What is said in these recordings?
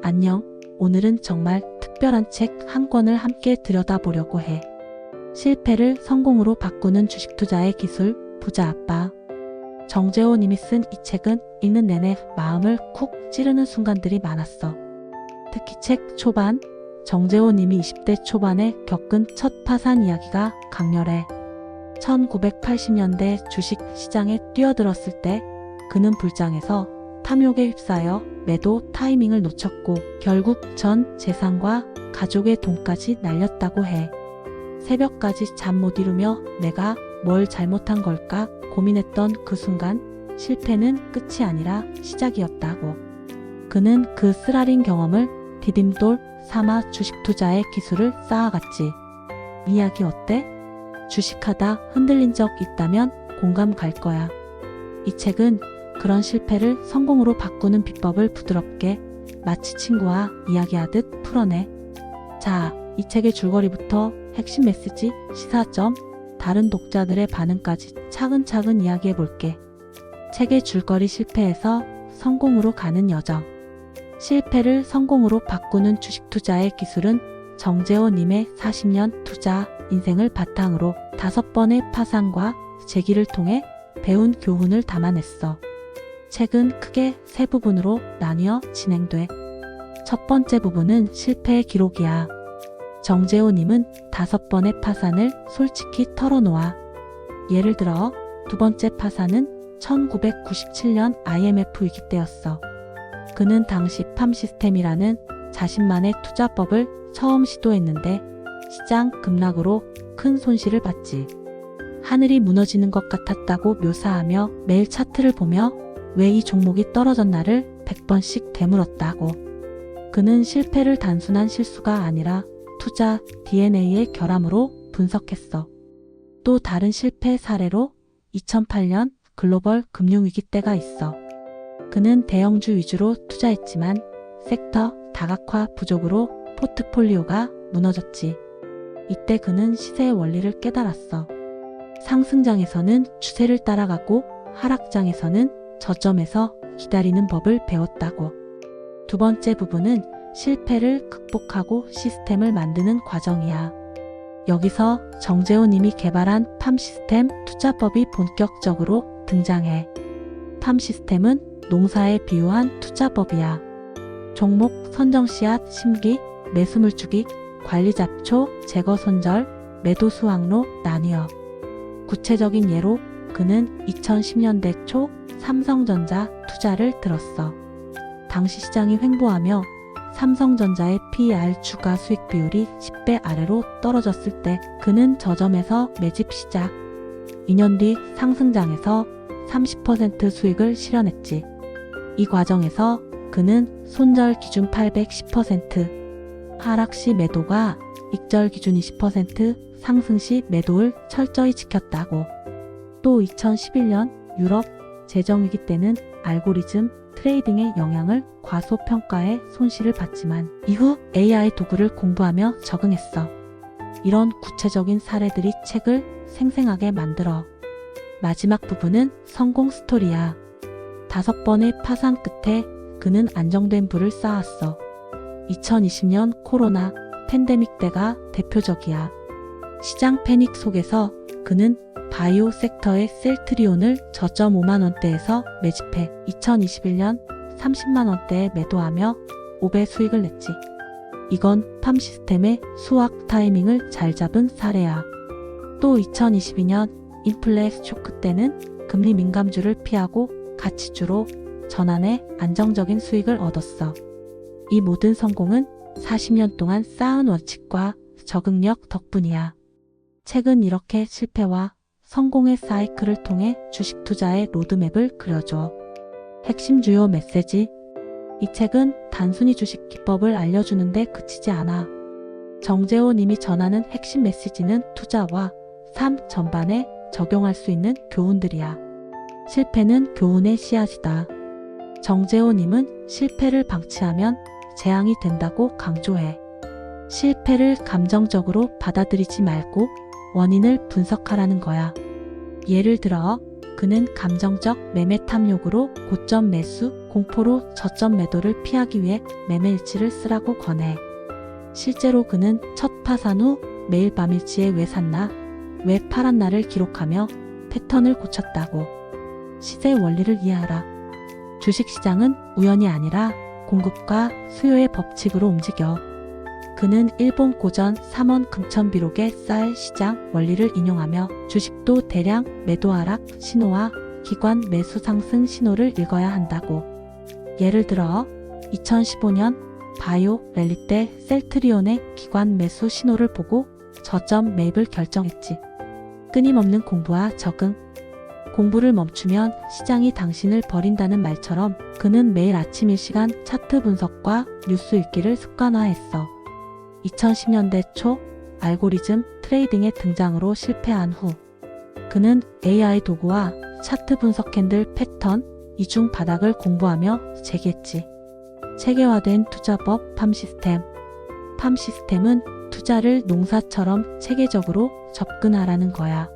안녕. 오늘은 정말 특별한 책 한 권을 함께 들여다보려고 해. 실패를 성공으로 바꾸는 주식 투자의 기술, 부자 아빠. 정재호 님이 쓴 이 책은 읽는 내내 마음을 쿡 찌르는 순간들이 많았어. 특히 책 초반, 정재호 님이 20대 초반에 겪은 첫 파산 이야기가 강렬해. 1980년대 주식 시장에 뛰어들었을 때 그는 불장에서 탐욕에 휩싸여 매도 타이밍을 놓쳤고 결국 전 재산과 가족의 돈까지 날렸다고 해. 새벽까지 잠 못 이루며 내가 뭘 잘못한 걸까 고민했던 그 순간 실패는 끝이 아니라 시작이었다고. 그는 그 쓰라린 경험을 디딤돌 삼아 주식 투자의 기술을 쌓아갔지. 이야기 어때? 주식하다 흔들린 적 있다면 공감 갈 거야. 이 책은 그런 실패를 성공으로 바꾸는 비법을 부드럽게 마치 친구와 이야기하듯 풀어내. 자, 이 책의 줄거리부터 핵심 메시지, 시사점, 다른 독자들의 반응까지 차근차근 이야기해볼게. 책의 줄거리 실패에서 성공으로 가는 여정. 실패를 성공으로 바꾸는 주식 투자의 기술은 정재호 님의 40년 투자 인생을 바탕으로 5번의 파산과 재기를 통해 배운 교훈을 담아냈어. 책은 크게 세 부분으로 나뉘어 진행돼. 첫 번째 부분은 실패의 기록이야. 정재호 님은 5번의 파산을 솔직히 털어놓아. 예를 들어 두 번째 파산은 1997년 IMF 위기 때였어. 그는 당시 팜 시스템이라는 자신만의 투자법을 처음 시도했는데 시장 급락으로 큰 손실을 봤지. 하늘이 무너지는 것 같았다고 묘사하며 매일 차트를 보며 왜 이 종목이 떨어졌나를 100번씩 되물었다고. 그는 실패를 단순한 실수가 아니라 투자 DNA의 결함으로 분석했어. 또 다른 실패 사례로 2008년 글로벌 금융위기 때가 있어. 그는 대형주 위주로 투자했지만 섹터 다각화 부족으로 포트폴리오가 무너졌지. 이때 그는 시세의 원리를 깨달았어. 상승장에서는 추세를 따라가고 하락장에서는 저점에서 기다리는 법을 배웠다고. 두 번째 부분은 실패를 극복하고 시스템을 만드는 과정이야. 여기서 정재호 님이 개발한 팜 시스템 투자법이 본격적으로 등장해. 팜 시스템은 농사에 비유한 투자법이야. 종목 선정 씨앗 심기, 매수 물주기, 관리 잡초, 제거 손절, 매도 수확로 나뉘어. 구체적인 예로 그는 2010년대 초 삼성전자 투자를 들었어. 당시 시장이 횡보하며 삼성전자의 PER 주가 수익 비율이 10배 아래로 떨어졌을 때 그는 저점에서 매집 시작. 2년 뒤 상승장에서 30% 수익을 실현했지. 이 과정에서 그는 손절 기준 810%, 하락 시 매도가 익절 기준 20%, 상승 시 매도를 철저히 지켰다고. 또 2011년 유럽 재정위기 때는 알고리즘 트레이딩의 영향을 과소평가해 손실을 봤지만 이후 AI 도구를 공부하며 적응했어. 이런 구체적인 사례들이 책을 생생하게 만들어. 마지막 부분은 성공 스토리야. 5번의 파산 끝에 그는 안정된 부를 쌓았어. 2020년 코로나 팬데믹 때가 대표적이야. 시장 패닉 속에서 그는 바이오 섹터의 셀트리온을 저점 5만원대에서 매집해 2021년 30만원대에 매도하며 5배 수익을 냈지. 이건 팜 시스템의 수확 타이밍을 잘 잡은 사례야. 또 2022년 인플레 쇼크 때는 금리 민감주를 피하고 가치주로 전환해 안정적인 수익을 얻었어. 이 모든 성공은 40년 동안 쌓은 원칙과 적응력 덕분이야. 책은 이렇게 실패와 성공의 사이클을 통해 주식 투자의 로드맵을 그려줘. 핵심 주요 메시지. 이 책은 단순히 주식 기법을 알려주는데 그치지 않아. 정재호 님이 전하는 핵심 메시지는 투자와 삶 전반에 적용할 수 있는 교훈들이야. 실패는 교훈의 씨앗이다. 정재호 님은 실패를 방치하면 재앙이 된다고 강조해. 실패를 감정적으로 받아들이지 말고 원인을 분석하라는 거야. 예를 들어 그는 감정적 매매 탐욕으로 고점 매수, 공포로 저점 매도를 피하기 위해 매매일지를 쓰라고 권해. 실제로 그는 첫 파산 후 매일 밤일지에 왜 샀나, 왜 팔았나를 기록하며 패턴을 고쳤다고. 시세 원리를 이해하라. 주식시장은 우연이 아니라 공급과 수요의 법칙으로 움직여. 그는 일본 고전 3원 금천비록의 쌀 시장 원리를 인용하며 주식도 대량 매도 하락 신호와 기관 매수 상승 신호를 읽어야 한다고. 예를 들어 2015년 바이오 랠리 때 셀트리온의 기관 매수 신호를 보고 저점 매입을 결정했지. 끊임없는 공부와 적응. 공부를 멈추면 시장이 당신을 버린다는 말처럼 그는 매일 아침 1시간 차트 분석과 뉴스 읽기를 습관화했어. 2010년대 초 알고리즘 트레이딩의 등장으로 실패한 후 그는 AI 도구와 차트 분석 캔들 패턴, 이중 바닥을 공부하며 재기했지. 체계화된 투자법 팜 시스템. 팜 시스템은 투자를 농사처럼 체계적으로 접근하라는 거야.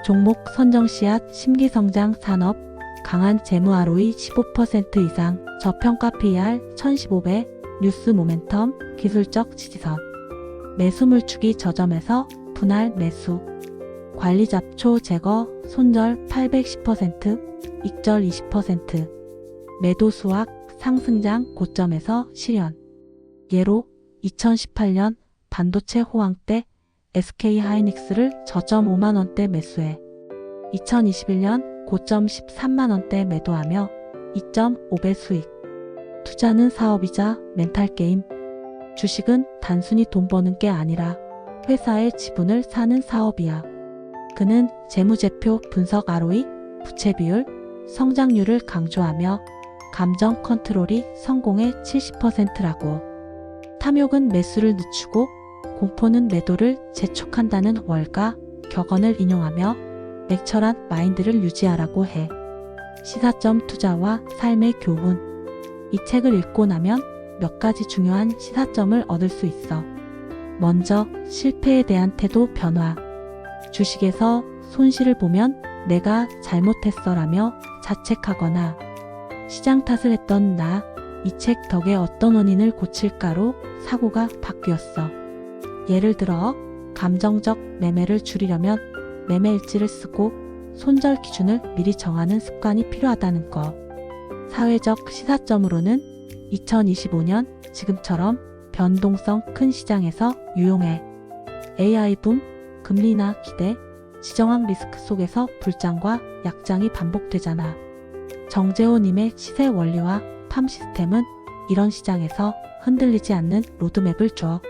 종목 선정 씨앗, 심기성장 산업, 강한 재무 ROE 15% 이상, 저평가 PER 1015배, 뉴스 모멘텀, 기술적 지지선. 매수 물축이 저점에서 분할 매수. 관리 잡초 제거, 손절 810%, 익절 20%. 매도 수확, 상승장 고점에서 실현. 예로 2018년 반도체 호황 때 SK 하이닉스를 저점 5만원대 매수해 2021년 고점 13만원대 매도하며 2.5배 수익. 투자는 사업이자 멘탈게임. 주식은 단순히 돈 버는 게 아니라 회사의 지분을 사는 사업이야. 그는 재무제표 분석 ROE, 부채 비율, 성장률을 강조하며 감정 컨트롤이 성공의 70%라고. 탐욕은 매수를 늦추고 공포는 매도를 재촉한다는 월가 격언을 인용하며 냉철한 마인드를 유지하라고 해. 시사점 투자와 삶의 교훈. 이 책을 읽고 나면 몇 가지 중요한 시사점을 얻을 수 있어. 먼저 실패에 대한 태도 변화. 주식에서 손실을 보면 내가 잘못했어라며 자책하거나 시장 탓을 했던 나, 이 책 덕에 어떤 원인을 고칠까로 사고가 바뀌었어. 예를 들어 감정적 매매를 줄이려면 매매일지를 쓰고 손절 기준을 미리 정하는 습관이 필요하다는 거. 사회적 시사점으로는 2025년 지금처럼 변동성 큰 시장에서 유용해. AI 붐, 금리 인하 기대, 지정학 리스크 속에서 불장과 약장이 반복되잖아. 정재호님의 시세 원리와 팜 시스템은 이런 시장에서 흔들리지 않는 로드맵을 줘.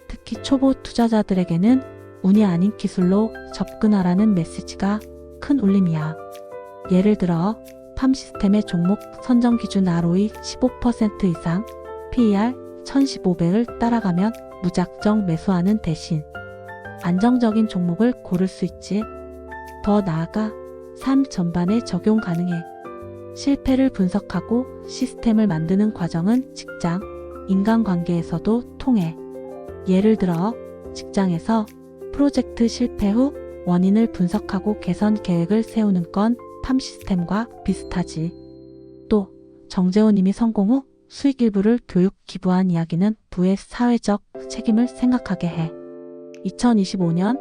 특히 초보 투자자들에게는 운이 아닌 기술로 접근하라는 메시지가 큰 울림이야. 예를 들어 팜 시스템의 종목 선정 기준 ROE 15% 이상, PER 1015배를 따라가면 무작정 매수하는 대신 안정적인 종목을 고를 수 있지. 더 나아가 삶 전반에 적용 가능해. 실패를 분석하고 시스템을 만드는 과정은 직장, 인간관계에서도 통해. 예를 들어 직장에서 프로젝트 실패 후 원인을 분석하고 개선 계획을 세우는 건 팜 시스템과 비슷하지. 또 정재호님이 성공 후 수익 일부를 교육 기부한 이야기는 부의 사회적 책임을 생각하게 해. 2025년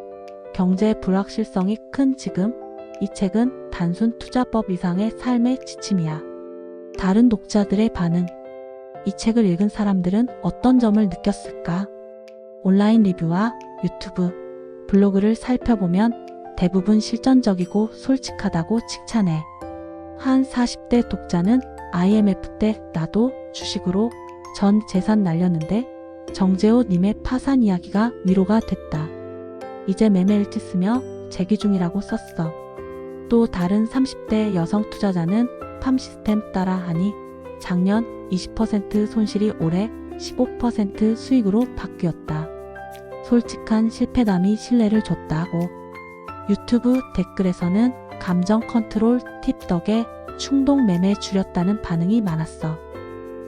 경제의 불확실성이 큰 지금, 이 책은 단순 투자법 이상의 삶의 지침이야. 다른 독자들의 반응. 이 책을 읽은 사람들은 어떤 점을 느꼈을까? 온라인 리뷰와 유튜브, 블로그를 살펴보면 대부분 실전적이고 솔직하다고 칭찬해. 한 40대 독자는 IMF 때 나도 주식으로 전 재산 날렸는데 정재호 님의 파산 이야기가 위로가 됐다. 이제 매매일지 쓰며 재기 중이라고 썼어. 또 다른 30대 여성 투자자는 팜 시스템 따라 하니 작년 20% 손실이 올해 15% 수익으로 바뀌었다. 솔직한 실패담이 신뢰를 줬다고. 유튜브 댓글에서는 감정 컨트롤 팁 덕에 충동 매매 줄였다는 반응이 많았어.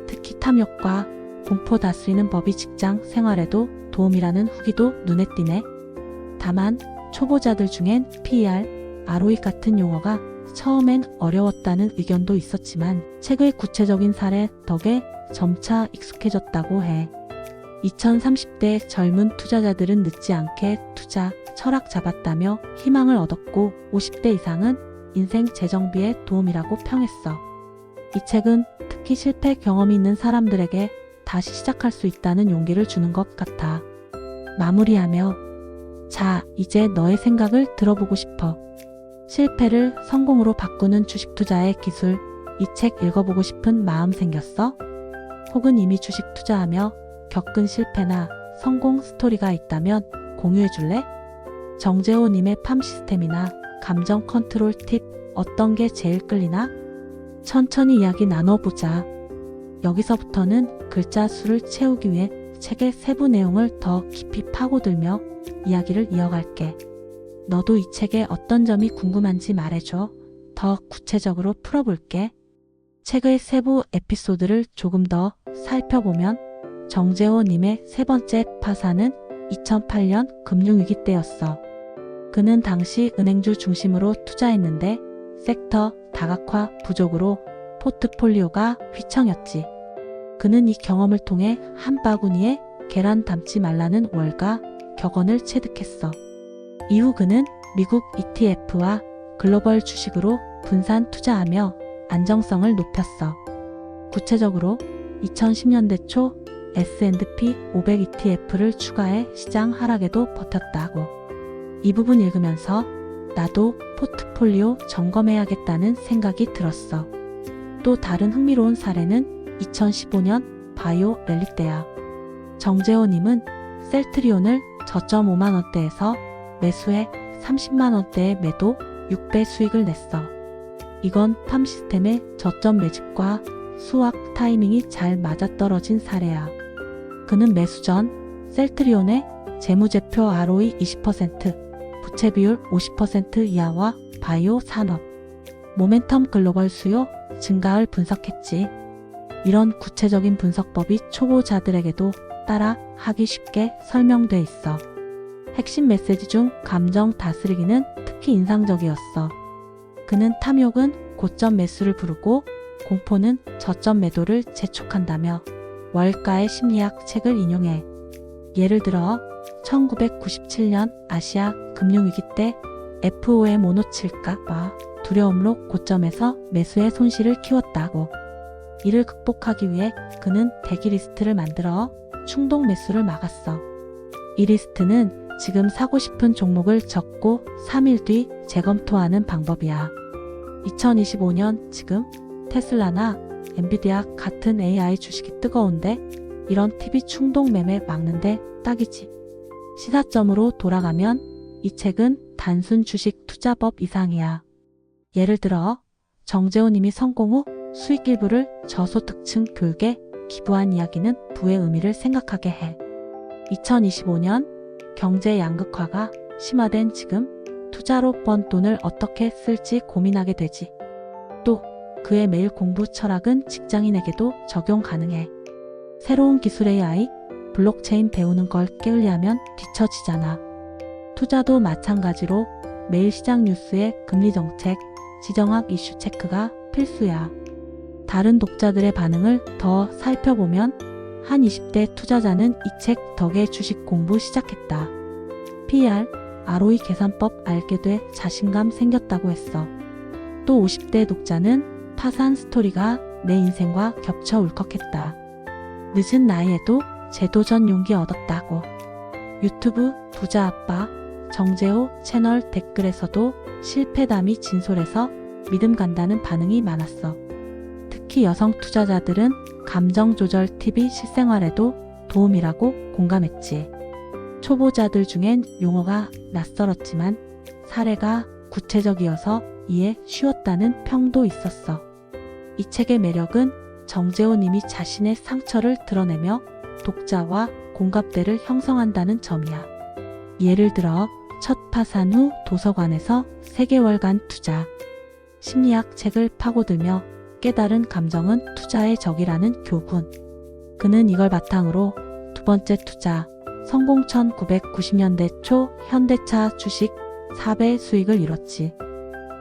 특히 탐욕과 공포 다스리는 법이 직장 생활에도 도움이라는 후기도 눈에 띄네. 다만 초보자들 중엔 PER, ROE 같은 용어가 처음엔 어려웠다는 의견도 있었지만 책의 구체적인 사례 덕에 점차 익숙해졌다고 해. 2030대 젊은 투자자들은 늦지 않게 투자 철학 잡았다며 희망을 얻었고 50대 이상은 인생 재정비에 도움이라고 평했어. 이 책은 특히 실패 경험이 있는 사람들에게 다시 시작할 수 있다는 용기를 주는 것 같아. 마무리하며 자, 이제 너의 생각을 들어보고 싶어. 실패를 성공으로 바꾸는 주식 투자의 기술, 이 책 읽어보고 싶은 마음 생겼어? 혹은 이미 주식 투자하며 겪은 실패나 성공 스토리가 있다면 공유해줄래? 정재호님의 팜 시스템이나 감정 컨트롤 팁 어떤 게 제일 끌리나? 천천히 이야기 나눠보자. 여기서부터는 글자 수를 채우기 위해 책의 세부 내용을 더 깊이 파고들며 이야기를 이어갈게. 너도 이 책의 어떤 점이 궁금한지 말해줘. 더 구체적으로 풀어볼게. 책의 세부 에피소드를 조금 더 살펴보면 정재호님의 세 번째 파산은 2008년 금융위기 때였어. 그는 당시 은행주 중심으로 투자했는데 섹터 다각화 부족으로 포트폴리오가 휘청였지. 그는 이 경험을 통해 한 바구니에 계란 담지 말라는 월가 격언을 체득했어. 이후 그는 미국 ETF와 글로벌 주식으로 분산 투자하며 안정성을 높였어. 구체적으로 2010년대 초 S&P 500 ETF를 추가해 시장 하락에도 버텼다고. 이 부분 읽으면서 나도 포트폴리오 점검해야겠다는 생각이 들었어. 또 다른 흥미로운 사례는 2015년 바이오 랠리 때야. 정재호님은 셀트리온을 저점 5만원대에서 매수해 30만원대에 매도 6배 수익을 냈어. 이건 팜 시스템의 저점 매집과 수확 타이밍이 잘 맞아떨어진 사례야. 그는 매수 전 셀트리온의 재무제표 ROE 20%, 부채 비율 50% 이하와 바이오 산업, 모멘텀 글로벌 수요 증가를 분석했지. 이런 구체적인 분석법이 초보자들에게도 따라 하기 쉽게 설명돼 있어. 핵심 메시지 중 감정 다스리기는 특히 인상적이었어. 그는 탐욕은 고점 매수를 부르고 공포는 저점 매도를 재촉한다며 월가의 심리학 책을 인용해. 예를 들어 1997년 아시아 금융위기 때 FOMC 두려움으로 고점에서 매수의 손실을 키웠다고. 이를 극복하기 위해 그는 대기 리스트를 만들어 충동 매수를 막았어. 이 리스트는 지금 사고 싶은 종목을 적고 3일 뒤 재검토하는 방법이야. 2025년 지금 테슬라나 엔비디아 같은 AI 주식이 뜨거운데 이런 팁이 충동 매매 막는데 딱이지. 시사점으로 돌아가면 이 책은 단순 주식 투자법 이상이야. 예를 들어 정재호님이 성공 후 수익 일부를 저소득층 교육에 기부한 이야기는 부의 의미를 생각하게 해. 2025년 경제 양극화가 심화된 지금 투자로 번 돈을 어떻게 쓸지 고민하게 되지. 또 그의 매일 공부 철학은 직장인에게도 적용 가능해. 새로운 기술 AI, 블록체인 배우는 걸 게을리하면 뒤처지잖아. 투자도 마찬가지로 매일 시장 뉴스에 금리 정책, 지정학 이슈 체크가 필수야. 다른 독자들의 반응을 더 살펴보면 한 20대 투자자는 이 책 덕에 주식 공부 시작했다. PER, ROE 계산법 알게 돼 자신감 생겼다고 했어. 또 50대 독자는 파산 스토리가 내 인생과 겹쳐 울컥했다. 늦은 나이에도 재도전 용기 얻었다고. 유튜브 부자 아빠 정재호 채널 댓글에서도 실패담이 진솔해서 믿음 간다는 반응이 많았어. 특히 여성 투자자들은 감정 조절 팁이 실생활에도 도움이라고 공감했지. 초보자들 중엔 용어가 낯설었지만 사례가 구체적이어서 이해 쉬웠다는 평도 있었어. 이 책의 매력은 정재호님이 자신의 상처를 드러내며 독자와 공감대를 형성한다는 점이야. 예를 들어 첫 파산 후 도서관에서 3개월간 투자, 심리학 책을 파고들며 깨달은 감정은 투자의 적이라는 교훈. 그는 이걸 바탕으로 두 번째 투자, 성공 1990년대 초 현대차 주식 4배 수익을 이뤘지.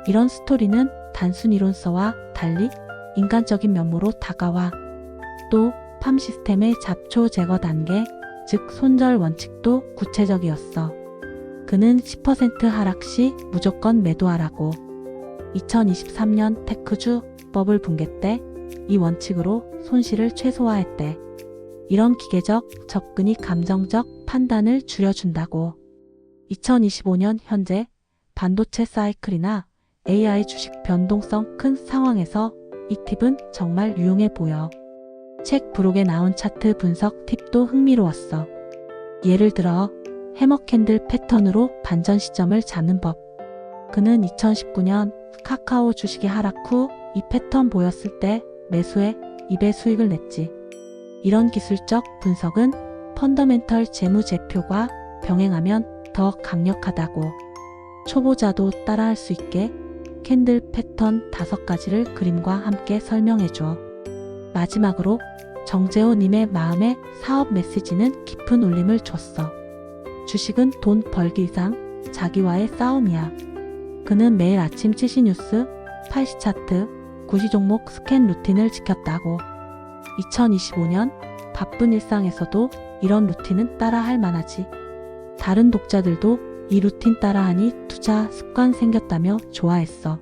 이런 스토리는 단순 이론서와 달리 인간적인 면모로 다가와. 또 팜 시스템의 잡초 제거 단계, 즉 손절 원칙도 구체적이었어. 그는 10% 하락 시 무조건 매도하라고. 2023년 테크주 버블 붕괴 때 이 원칙으로 손실을 최소화했대. 이런 기계적 접근이 감정적 판단을 줄여준다고. 2025년 현재 반도체 사이클이나 AI 주식 변동성 큰 상황에서 이 팁은 정말 유용해 보여. 책 브록에 나온 차트 분석 팁도 흥미로웠어. 예를 들어 해머 캔들 패턴으로 반전 시점을 잡는 법. 그는 2019년 카카오 주식이 하락 후 이 패턴 보였을 때 매수해 2배 수익을 냈지. 이런 기술적 분석은 펀더멘털 재무제표와 병행하면 더 강력하다고. 초보자도 따라할 수 있게 캔들 패턴 5가지를 그림과 함께 설명해줘. 마지막으로 정재호님의 마음의 사업 메시지는 깊은 울림을 줬어. 주식은 돈 벌기 이상 자기와의 싸움이야. 그는 매일 아침 7시 뉴스, 8시 차트, 9시 종목 스캔 루틴을 지켰다고. 2025년 바쁜 일상에서도 이런 루틴은 따라할 만하지. 다른 독자들도 이 루틴 따라하니 투자 습관 생겼다며 좋아했어.